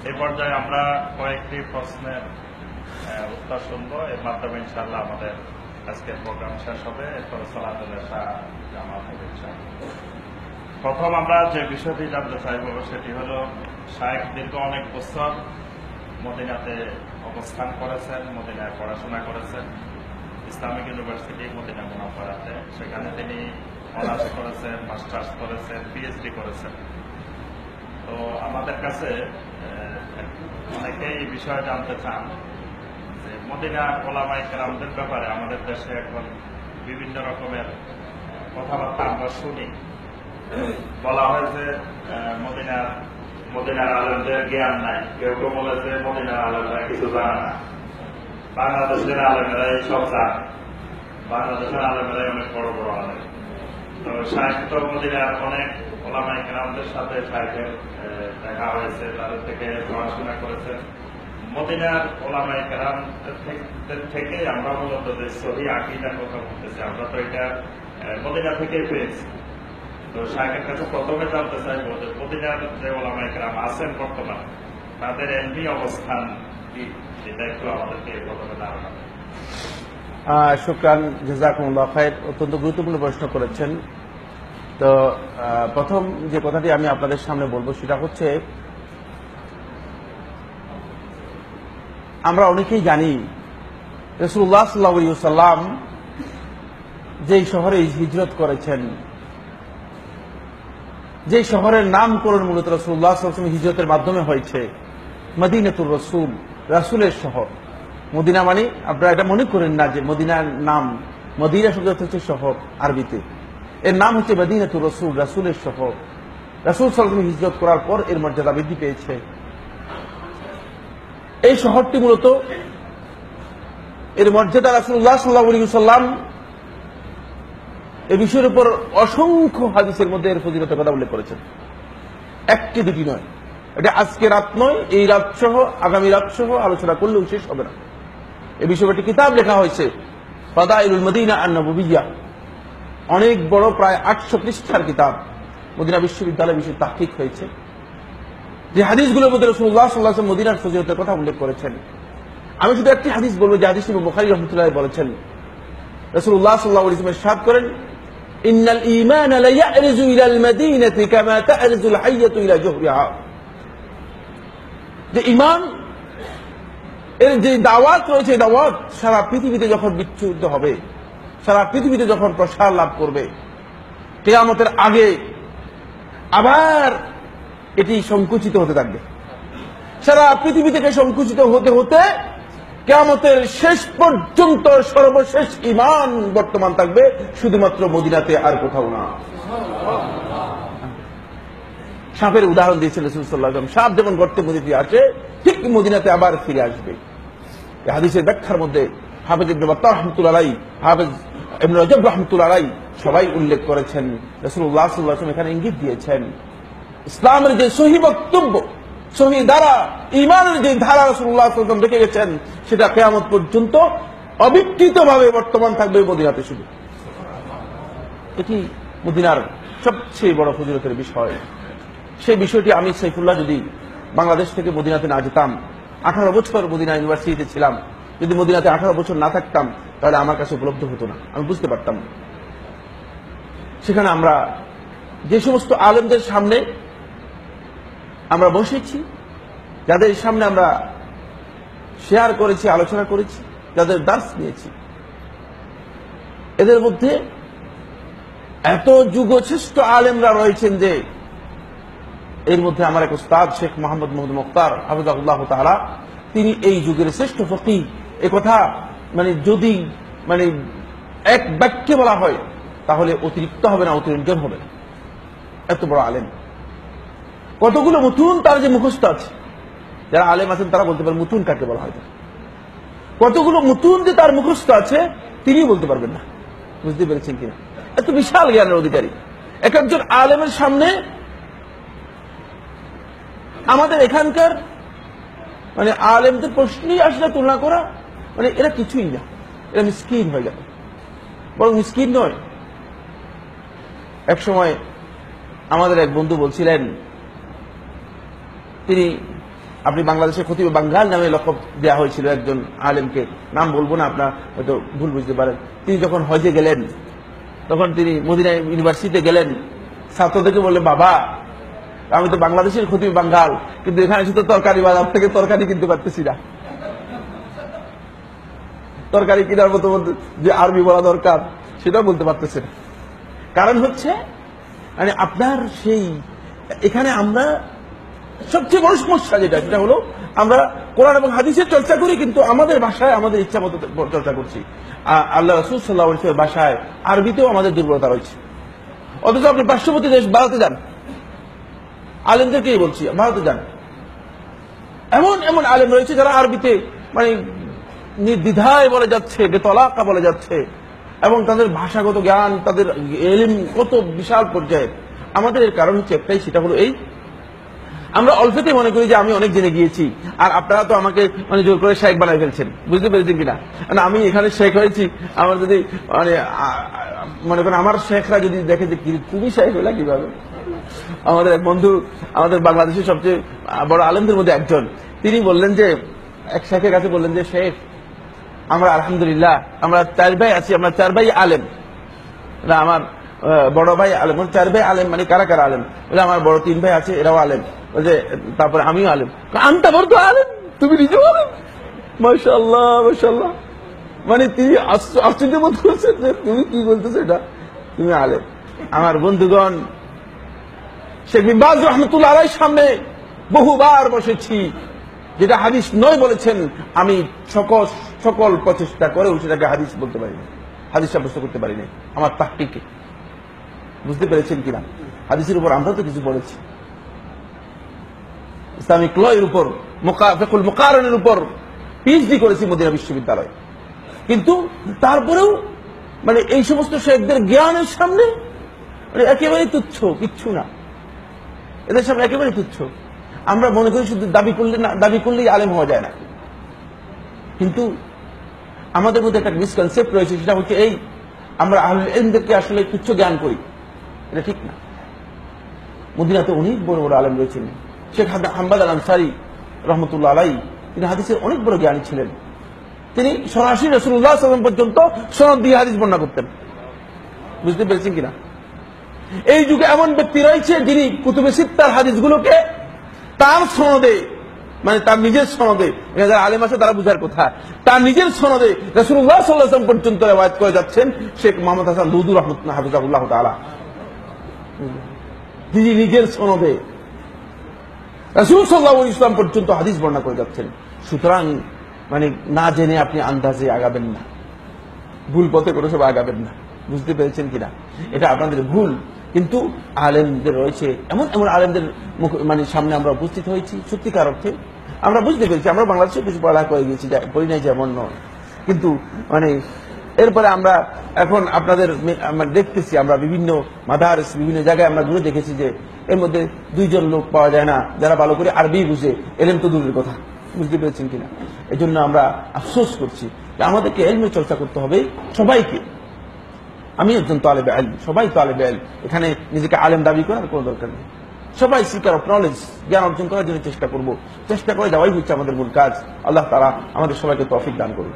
এই পর্যায়ে আমরা কয়েকটি প্রশ্নের উত্তর শুনবো। এর মাধ্যমে ইনশাআল্লাহ আমাদের আজকের প্রোগ্রাম শেষ হবে। এরপরে সালাতুল ইশা জামাত হবে ইনশাআল্লাহ। প্রথম আমরা যে বিষয়টি জানতে চাইব সেটি হলো, শায়েখ দীর্ঘ অনেক বছর মদিনাতে অবস্থান করেছেন, মদিনায় পড়াশোনা করেছেন, ইসলামিক ইউনিভার্সিটি মদিনা মুনাওয়ারাতে। সেখানে তিনি অনার্স করেছেন, মাস্টার্স করেছেন, পিএইচডি করেছেন। তো আমাদের কাছে অনেকেই এই বিষয়ে জানতে চান যে মদিনার ওলামায়ে কেরামদের ব্যাপারে আমাদের দেশে এখন বিভিন্ন রকমের কথাবার্তা আমরা শুনি। বলা হয় যে মদিনার আলেমদের জ্ঞান নাই, কেউ কেউ বলেছে মদিনার আলেমরা কিছু জানে না, বাংলাদেশের আলেমেরা এই সব জানে, বাংলাদেশের আলেমেরাই অনেক বড় বড় আলেম। তো শায়েখ তো মদিনার অনেক ওলামায়ে কেরামদের সাথে শায়েখের দেখা হয়েছে, তাদের থেকে পড়াশোনা করেছেন। মদিনার ওলামায়ে কেরামদের থেকে আমরা মূলত যে সহিহ আকীদার কথা বলতেছি, আমরা তো এটা মদিনা থেকেই পেয়েছি। তো শায়েখের কাছে প্রথমে জানতে চাইব যে মদিনার যে ওলামায়ে কেরাম আছেন বর্তমান, তাদের এলমি অবস্থান কি, সেটা একটু আমাদেরকে প্রথমে ধারণা। শুকরান, জাযাকুমুল্লাহ খায়র। অত্যন্ত গুরুত্বপূর্ণ প্রশ্ন করেছেন। তো প্রথম যে কথাটি আমি আপনাদের সামনে বলবো সেটা হচ্ছে, আমরা অনেকেই জানি রাসূলুল্লাহ সাল্লাল্লাহু আলাইহি ওয়াসাল্লাম যেই শহরে হিজরত করেছেন, যে শহরের নামকরণ মূলত রাসূলুল্লাহ সাল্লাল্লাহু আলাইহি ওয়াসাল্লাম হিজরতের মাধ্যমে হয়েছে, মদিনাতুর রাসূল, রাসূলের শহর। মদিনা মানে আপনারা এটা মনে করেন না যে মদিনার নাম, মদিনা শব্দ হচ্ছে শহর আরবিতে, এর নাম হচ্ছে মদিনাতুর রাসূল, রাসূলের শহর। রাসূল সাল্লাল্লাহু আলাইহি ওয়াসাল্লাম হিজরত করার পর এর মর্যাদা বৃদ্ধি পেয়েছে। এই শহরটি মূলত এর মর্যাদা রাসূলুল্লাহ সাল্লাল্লাহু আলাইহি ওয়াসাল্লাম এই বিষয়ের উপর অসংখ্য হাদিসের মধ্যে এর ফজিলতের কথা উল্লেখ করেছেন। একটি দুটি নয়, এটা আজকে রাত নয়, এই রাত সহ আগামী রাত সহ আলোচনা করলেও শেষ হবে না। এই বিষয়ে একটি কিতাব লেখা হয়েছে, ফাদাইলুল মদিনা আন-নববিয়্যা, অনেক বড়, প্রায় 800 পৃষ্ঠার কিতাব। মদিনা বিশ্ববিদ্যালয়ে বিষয়ে তাহকিক হয়েছে। যে হাদিসগুলোর মধ্যে রাসূলুল্লাহ সাল্লাল্লাহু আলাইহি ওয়াসাল্লাম মদিনার ফজিলতের কথা উল্লেখ করেছেন। আমি শুধু একটি হাদিস বলবো, যে হাদিস ইমাম বুখারী রাহমাতুল্লাহ বলেছেন, রাসূলুল্লাহ সাল্লাল্লাহু আলাইহি ওয়াসাল্লাম ইরশাদ করেন, ইন্নাল ঈমানা লা ইয়ারজু ইলাল মাদিনাতি কামা তারজুল হাইয়াতু ইলা জুহরিহা। যে ঈমান এর যে দাওয়াত রয়েছে, দাওয়াত সারা পৃথিবীতে যখন বিচ্ছুরিত হবে, সারা পৃথিবীতে যখন প্রসার লাভ করবে, কিয়ামতের আগে আবার এটি সংকুচিত হতে থাকবে। সারা পৃথিবী থেকে সংকুচিত হতে হতে কিয়ামতের শেষ পর্যন্ত সর্বশেষ ঈমান বর্তমান থাকবে শুধুমাত্র মদিনাতে, আর কোথাও না। সাপের উদাহরণ দিয়েছেন রাসূল সাল্লাল্লাহু আলাইহি ওয়াসাল্লাম। সাপ যেমন গর্তে মধ্যে আসে, ঠিক মদিনাতে আবার ফিরে আসবে। এই হাদিসের ব্যাখ্যার মধ্যে হাফেজ ইবনে বাত্তাহ রাহমাতুল্লাহ আলাইহি, হাফেজ ইবনে রাজব রাহমাতুল্লাহ আলাইহি সবাই উল্লেখ করেছেন, রাসূলুল্লাহ সাল্লাল্লাহু আলাইহি ওয়াসাল্লাম এখানে ইঙ্গিত দিয়েছেন, ইসলামের যে সহি বক্তব্য, সহি ধারা, ঈমানের যে ধারা রাসূলুল্লাহ সাল্লাল্লাহু আলাইহি ওয়াসাল্লাম রেখে গেছেন, সেটা কিয়ামত পর্যন্ত অবিকৃতভাবে বর্তমান থাকবে মদিনাতে শুধু। এটি মদিনার সবচেয়ে বড় ফজিলতের বিষয়। সেই বিষয়টি আমি সাইফুল্লাহ যদি বাংলাদেশ থেকে মদিনাতে না যেতাম, 18 বছর মদিনা ইউনিভার্সিটিতে ছিলাম, যদি মদিনাতে 18 বছর না থাকতাম, তাহলে আমার কাছে উপলব্ধ হতো না, আমি বুঝতে পারতাম না। সেখানে আমরা যে সমস্ত আলেমদের সামনে আমরা বসেছি, যাদের সামনে আমরা শেয়ার করেছি, আলোচনা করেছি, যাদের দার্স নিয়েছি, এদের মধ্যে এত যুগশ্রেষ্ঠ আলেমরা রয়েছেন যে এর মধ্যে আমার এক উস্তাদ শেখ মোহাম্মদ মুহম্মদ মুখতার হাফিজাহুল্লাহ তাআলা, তিনি এই যুগের শ্রেষ্ঠ ফকিহ। এ কথা যদি এক বাক্যে বলা হয় তাহলে অতিরিক্ত হবে না, অতিরঞ্জন হবে না। এত বড় আলেম, কতগুলো মুতুন তার যে মুখস্থ আছে, যারা আলেম আছেন তারা বলতে পারেন মুতুন কাকে বলা হয়। কতগুলো মুতুন যে তার মুখস্থ আছে তিনি বলতে পারবেন না। বুঝতে পেরেছেন কিনা? এত বিশাল জ্ঞানের অধিকারী এক একজন আলেমের সামনে আমাদের এখানকার আলেমদের প্রশ্নই আসলে তুলনা করা, এরা কিছুই না, এরা মিসকিন হয়ে গেল। বরং মিসকিন নয়, এক সময় আমাদের এক বন্ধু বলছিলেন, তিনি আপনি বাংলাদেশের খতিব বাঙ্গাল নামে লকব দেওয়া হয়েছিল একজন আলেমকে, নাম বলবো না, আপনার হয়তো ভুল বুঝতে পারেন। তিনি যখন হজে গেলেন তখন তিনি মদিনা ইউনিভার্সিটিতে গেলেন, ছাত্রদেরকে বললেন, বাবা আমি তো বাংলাদেশের খতিব বাঙ্গাল, কিন্তু এখানে শুধু তরকারি বাজার থেকে তরকারি কিনতে পারতেছি না। তরকারি কেনার মতো যে আরবি বলা দরকার সেটা বলতে পারতেছে না। কারণ হচ্ছে মানে আপনার সেই এখানে আমরা সবচেয়ে বড় সমস্যা সেটা হলো আমরা কোরআন এবং হাদিসের চর্চা করি, কিন্তু আমাদের ভাষায় আমাদের ইচ্ছা মতো চর্চা করছি। আল্লাহ রাসূল সাল্লাল্লাহু আলাইহি ওয়াসাল্লামের ভাষায় আরবিতেও আমাদের দুর্বলতা রয়েছে। অথচ আপনি পার্শ্ববর্তী দেশ ভারতে যান, আলেমদেরকেই বলছি, ভারতে যান, এমন এমন আলেম রয়েছে যারা আরবিতে মানে নির্দ্বিধায় বলে যাচ্ছে, বেতলাকা বলে যাচ্ছে, এবং তাদের ভাষাগত জ্ঞান, তাদের ইলম কত বিশাল পর্যায়ে। আমাদের এর কারণ হচ্ছে একটাই, সেটা হলো এই, আমরা অল্পতে মনে করি যে আমি অনেক জেনে গিয়েছি, আর আপনারা তো আমাকে মানে জোর করে শেখ বানাই ফেলছেন। বুঝতে পেরেছেন কিনা? আমি এখানে শেখ হয়েছি, আমার যদি মানে মনে করেন আমার শেখরা যদি দেখে যে তুমি শেখ হইলা কিভাবে। আমাদের এক বন্ধু, আমাদের বাংলাদেশের সবচেয়ে বড় আলেমদের মধ্যে একজন, তিনি বললেন যে এক শেখের কাছে বললেন যে শেখ আমরা আলহামদুলিল্লাহ আমরা 4 ভাই আছি, আমরা 4 ভাই আলেম। না আমার বড় ভাই আলেম, 4 ভাই আলেম মানে কারা কারা আলেম? বলে আমার বড় 3 ভাই আছে, এরাও আলেম। বলছে তারপরে আমিও আলেম। আনতা বড় আলেম, তুমি নিজেও আলেম? মাশাআল্লাহ মাশাআল্লাহ। মানে তিনি আশ্চর্য বোধ করছেন যে তুমি কি বলতেছো, এটা তুমি আলেম। আমার বন্ধুগণ, শেখ বিন বাজ রাহমাতুল্লাহ আলাইহির সামনে বহুবার বসেছি, যেটা হাদিস নয় বলেছেন, আমি সকল প্রচেষ্টা করেও সেটাকে হাদিস বলতে পারি না, হাদিস সাব্যস্ত করতে পারি না আমার তাহকিকে। বুঝতে পেরেছেন কিনা? হাদিসের উপর আমরা তো কিছু বলেছি, ইসলামিক ল এর উপর, ফিকহুল মুকারানের উপর পিএইচডি করেছি মদিনা বিশ্ববিদ্যালয়ে, কিন্তু তারপরেও মানে এই সমস্ত শেখদের জ্ঞানের সামনে মানে একেবারেই তুচ্ছ, কিচ্ছু না, এদের সামনে একেবারেই তুচ্ছ। আমরা মনে করি শুধু দাবি করলেই আলেম হওয়া যায় না, কিন্তু আমাদের মধ্যে একটা মিসকনসেপ্ট রয়েছে, সেটা হচ্ছে এই, আমরা আহলুল ইলমদেরকে আসলে তুচ্ছ জ্ঞান করি, এটা ঠিক না। মদিনাতে অনেক বড় বড় আলেম রয়েছেন। শেখ হাম্মাদ আল আনসারী রহমতুল্লাহ আলাইহি, তিনি হাদিসের অনেক বড় জ্ঞানী ছিলেন। তিনি সরাসরি রাসূলুল্লাহ সাল্লাল্লাহু আলাইহি ওয়াসাল্লাম পর্যন্ত সনদ দিয়ে হাদিস বর্ণনা করতেন। বুঝতে পেরেছেন কিনা? এই যুগে এমন ব্যক্তি রয়েছে যিনি কুতুবে সিত্তার হাদিসগুলোকে তার সনদে, মানে তার নিজের সনদে, যারা আলেম আছে তারা বুঝার কথা, তার নিজের সনদে রাসূলুল্লাহ সাল্লাল্লাহু আলাইহি ওয়াসাল্লাম পর্যন্ত রিওয়ায়াত করে যাচ্ছেন। শেখ মুহাম্মদ হাসান দুদু রাহমাতুল্লাহ হাফিজাহুল্লাহ তাআলা, তিনি নিজের সনদে রাসূল সাল্লাল্লাহু আলাইহি ওয়াসাল্লাম পর্যন্ত হাদিস বর্ণনা করে যাচ্ছেন। সুতরাং মানে না জেনে আপনি আন্দাজে আগাবেন না, ভুল পথে কোনো সময় আগাবেন না। বুঝতে পেরেছেন কিনা? এটা আপনাদের ভুল। কিন্তু আলেমদের রয়েছে, এমন এমন আলেমদের মানে সামনে আমরা উপস্থিত হয়েছি, সত্যিকার অর্থে আমরা বুঝতে পেরেছি। আমরা বাংলাদেশে কিছু পড়ালেখা করে গিয়েছি, পড়ি নাই যেমন নয়, কিন্তু মানে এরপরে আমরা এখন আপনাদের দেখতেছি, আমরা বিভিন্ন মাদারিস বিভিন্ন জায়গায় আমরা ঘুরে দেখেছি যে এর মধ্যে 2 জন লোক পাওয়া যায় না যারা ভালো করে আরবি বুঝে, এলেম তো দূরের কথা। বুঝতে পেরেছেন কিনা? এই জন্য আমরা আফসোস করছি যে আমাদেরকে এলমে চর্চা করতে হবে সবাইকে। আমি একজন তালেবে ইলম, সবাই তালেবে ইলম, এখানে নিজেকে আলেম দাবি করার কোনো দরকার নেই। সবাই সিকার অফ নলেজ, জ্ঞান অর্জন করার জন্য চেষ্টা করব, চেষ্টা করে যাওয়াই হচ্ছে আমাদের মূল কাজ। আল্লাহ তাআলা আমাদের সবাইকে তৌফিক দান করুন।